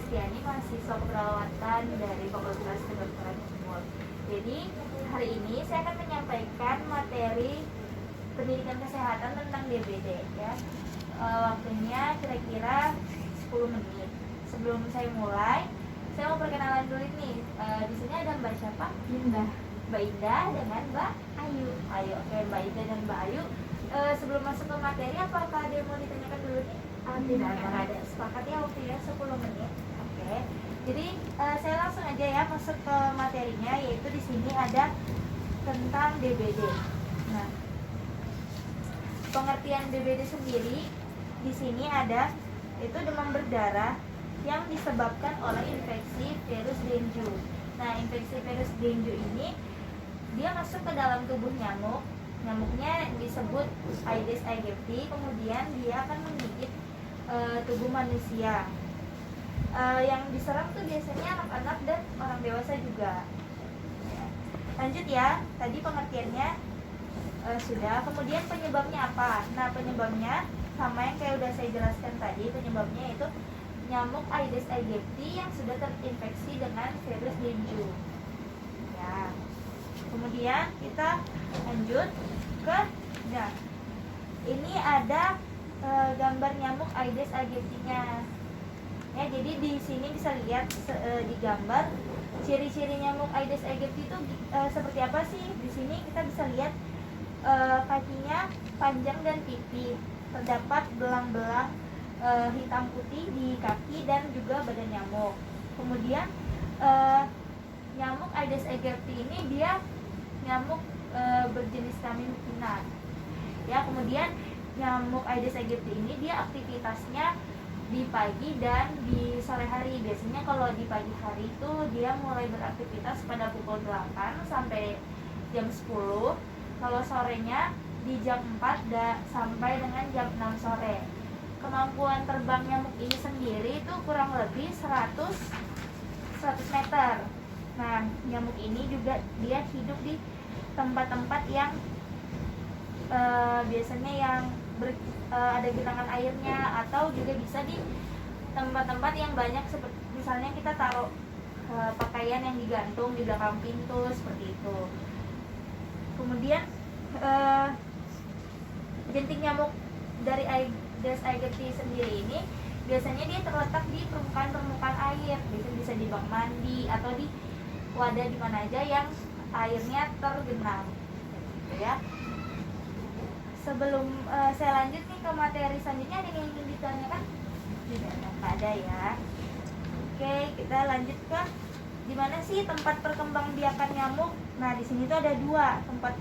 Kristiani, mahasiswa keperawatan dari Fakultas Kedokteran Unmul. Jadi hari ini saya akan menyampaikan materi pendidikan kesehatan tentang DBD ya. Waktunya kira-kira 10 menit. Sebelum saya mulai, saya mau perkenalan dulu nih. Di sini ada Mbak siapa? Indah. Mbak Indah dengan Mbak Ayu. Oke, Mbak Indah dan Mbak Ayu. Sebelum masuk ke materi, apakah ada yang mau ditanyakan dulu nih? Tidak ada. Sepakat ya waktunya 10 menit. Oke. Jadi saya langsung aja ya masuk ke materinya, yaitu di sini ada tentang DBD. Nah, pengertian DBD sendiri di sini ada itu demam berdarah yang disebabkan oleh infeksi virus dengue. Nah, infeksi virus dengue ini dia masuk ke dalam tubuh nyamuk. Nyamuknya disebut Aedes aegypti, kemudian dia akan menggigit tubuh manusia. Yang diserang tuh biasanya anak-anak dan orang dewasa juga. Lanjut ya, tadi pengertiannya sudah. Kemudian penyebabnya apa? Nah, penyebabnya sama yang kayak udah saya jelaskan tadi. Penyebabnya itu nyamuk Aedes aegypti yang sudah terinfeksi dengan virus dengue. Ya. Kemudian kita lanjut ke, nah, ini ada gambar nyamuk Aedes aegypti-nya. Ya, jadi di sini bisa lihat di gambar ciri-ciri nyamuk Aedes aegypti itu seperti apa sih? Di sini kita bisa lihat kakinya panjang dan pipih. Terdapat belang-belang hitam putih di kaki dan juga badan nyamuk. Kemudian nyamuk Aedes aegypti ini dia nyamuk berjenis Kamitina. Ya, kemudian nyamuk Aedes aegypti ini dia aktivitasnya di pagi dan di sore hari. Biasanya kalau di pagi hari itu dia mulai beraktivitas pada pukul 8 sampai jam 10. Kalau sorenya di jam 4 sampai dengan jam 6 sore. Kemampuan terbang nyamuk ini sendiri itu kurang lebih 100 meter. Nah, nyamuk ini juga dia hidup di tempat-tempat yang biasanya yang ada genangan airnya, atau juga bisa di tempat-tempat yang banyak, seperti misalnya kita taruh pakaian yang digantung di belakang pintu seperti itu. Kemudian jentik nyamuk dari Aedes aegypti sendiri ini biasanya dia terletak di permukaan air, bisa di bak mandi atau di wadah di mana aja yang airnya tergenang, gitu ya. Sebelum saya lanjut nih ke materi selanjutnya, ada yang ingin ditanyakan? Tidak ada ya. Oke, kita lanjut ke di mana sih tempat perkembangbiakan nyamuk. Nah, di sini tuh ada dua tempat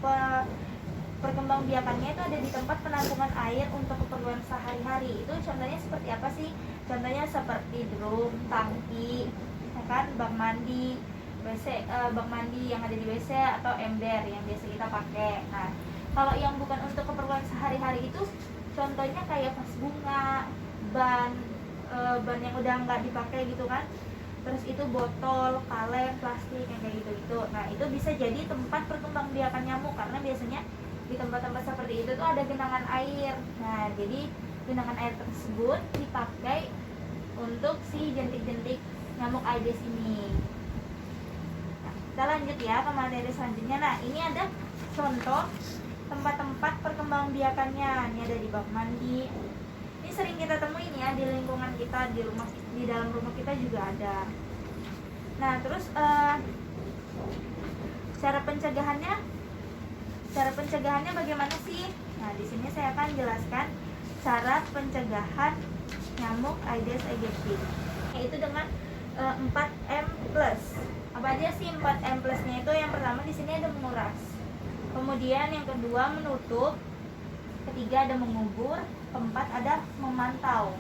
perkembangbiakannya, itu ada di tempat penampungan air untuk keperluan sehari-hari. Itu contohnya seperti apa sih? Contohnya seperti drum, tangki, ya kan, bak mandi, WC, bak mandi yang ada di WC, atau ember yang biasa kita pakai. Nah, kalau yang bukan untuk keperluan sehari-hari itu contohnya kayak vas bunga, ban yang udah nggak dipakai gitu kan, terus itu botol, kaleng, plastik yang kayak gitu. Nah, itu bisa jadi tempat perkembangbiakan nyamuk, karena biasanya di tempat-tempat seperti itu tuh ada genangan air. Nah, jadi genangan air tersebut dipakai untuk si jentik-jentik nyamuk Aedes ini. Nah, kita lanjut ya ke materi selanjutnya. Nah, ini ada contoh tempat-tempat perkembangbiakannya. Ini ada di bak mandi. Ini sering kita temuin ya di lingkungan kita, di dalam rumah kita juga ada. Nah, terus cara pencegahannya bagaimana sih? Nah, di sini saya akan jelaskan cara pencegahan nyamuk Aedes aegypti, yaitu dengan 4M+. Apa aja sih 4M+-nya itu? Yang pertama di sini ada menguras. Kemudian yang kedua menutup, ketiga ada mengubur, keempat ada memantau.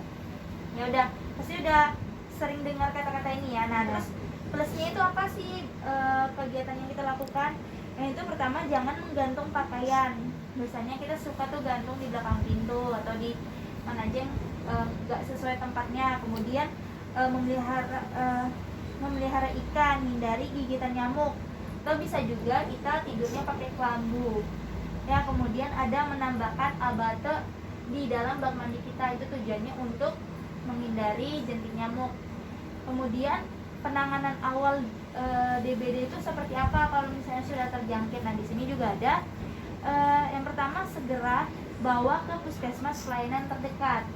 Ya udah, pasti udah sering dengar kata-kata ini ya. Nah, terus plusnya itu apa sih kegiatan yang kita lakukan? Yang itu pertama, jangan menggantung pakaian. Biasanya kita suka tuh gantung di belakang pintu atau di mana aja yang gak sesuai tempatnya. Kemudian memelihara ikan, hindari gigitan nyamuk. Atau bisa juga kita tidurnya pakai kelambu. Ya, kemudian ada menambahkan abate di dalam bak mandi kita. Itu tujuannya untuk menghindari jentik nyamuk. Kemudian penanganan awal DBD itu seperti apa kalau misalnya sudah terjangkit. Nah, di sini juga ada yang pertama, segera bawa ke puskesmas pelayanan terdekat.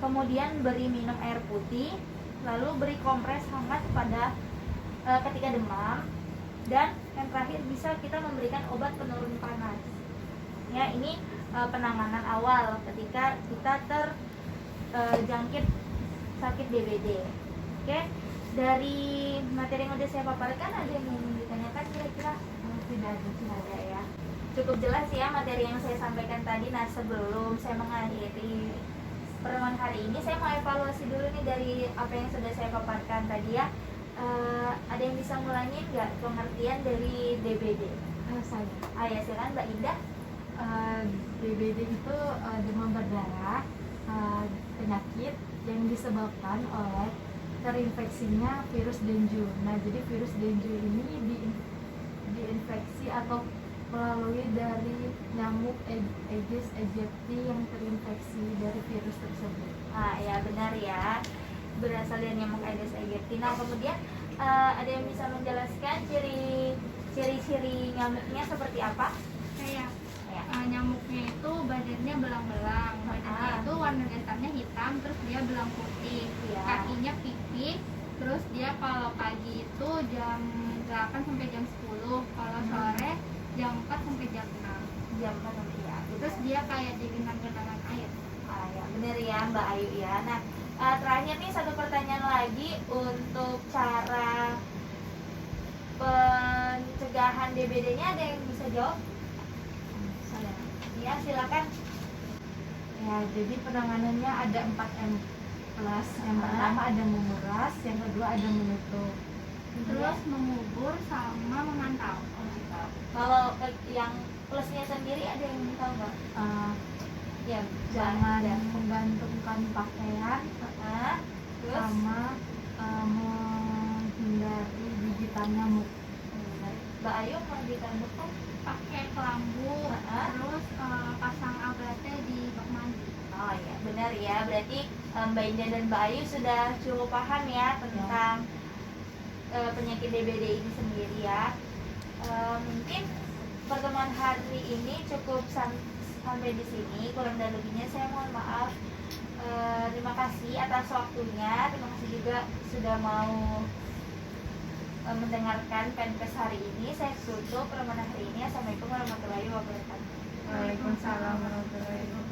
Kemudian beri minum air putih, lalu beri kompres hangat pada ketika demam, dan yang terakhir bisa kita memberikan obat penurun panas. Ya, ini penanganan awal ketika kita terjangkit sakit DBD. Oke, dari materi yang udah saya paparkan ada yang ingin ditanyakan kira-kira? Tidak ada ya. Cukup jelas ya materi yang saya sampaikan tadi. Nah, sebelum saya mengakhiri pertemuan hari ini, saya mau evaluasi dulu nih dari apa yang sudah saya paparkan tadi ya. Ada yang bisa ngulangin nggak pengertian dari DBD? Saya. Ya, silakan Mbak Indah. DBD itu demam berdarah, penyakit yang disebabkan oleh terinfeksinya virus dengue. Nah, jadi virus dengue ini diinfeksi atau melalui dari nyamuk Aedes aegypti yang terinfeksi dari virus tersebut. Ya benar ya, berasal dari nyamuk Aedes aegypti. Nah, kemudian ada yang bisa menjelaskan ciri-ciri nyamuknya seperti apa? Kayak nyamuknya itu badannya belang-belang, badannya itu warna dasarnya hitam, terus dia belang putih, kakinya pipih, terus dia kalau pagi itu jam 8 sampai jam 10, kalau sore jam 4 sampai jam 6. Jam 4 sampai ya. Terus dia kayak di genangan air. Ya benar ya Mbak Ayu ya. Nah, terakhir nih satu pertanyaan lagi untuk cara pencegahan DBD-nya, ada yang bisa jawab? Saya. Ya, silakan. Ya, jadi penanganannya ada 4M plus. Yang pertama ada menguras, yang kedua ada menutup. Terus mengubur sama memantau. Kalau yang plusnya sendiri ada yang tahu nggak? Ya, Jangan menggantungkan pakaian, terus sama menghindari gigitan nyamuk. Mbak Ayu mau ditambahkan? Pakai kelambu, terus pasang agate di bak mandi. Oh ya, benar ya. Berarti Mbak Indah dan Mbak Ayu sudah cukup paham ya tentang penyakit DBD ini sendiri ya. Mungkin pertemuan hari ini cukup sampai di sini. Kurang dan lebihnya saya mohon maaf. Terima kasih atas waktunya. Terima kasih juga sudah mau mendengarkan Penkes hari ini. Saya tutup pertemuan hari ini. Assalamualaikum warahmatullahi wabarakatuh. Waalaikumsalam warahmatullahi wabarakatuh.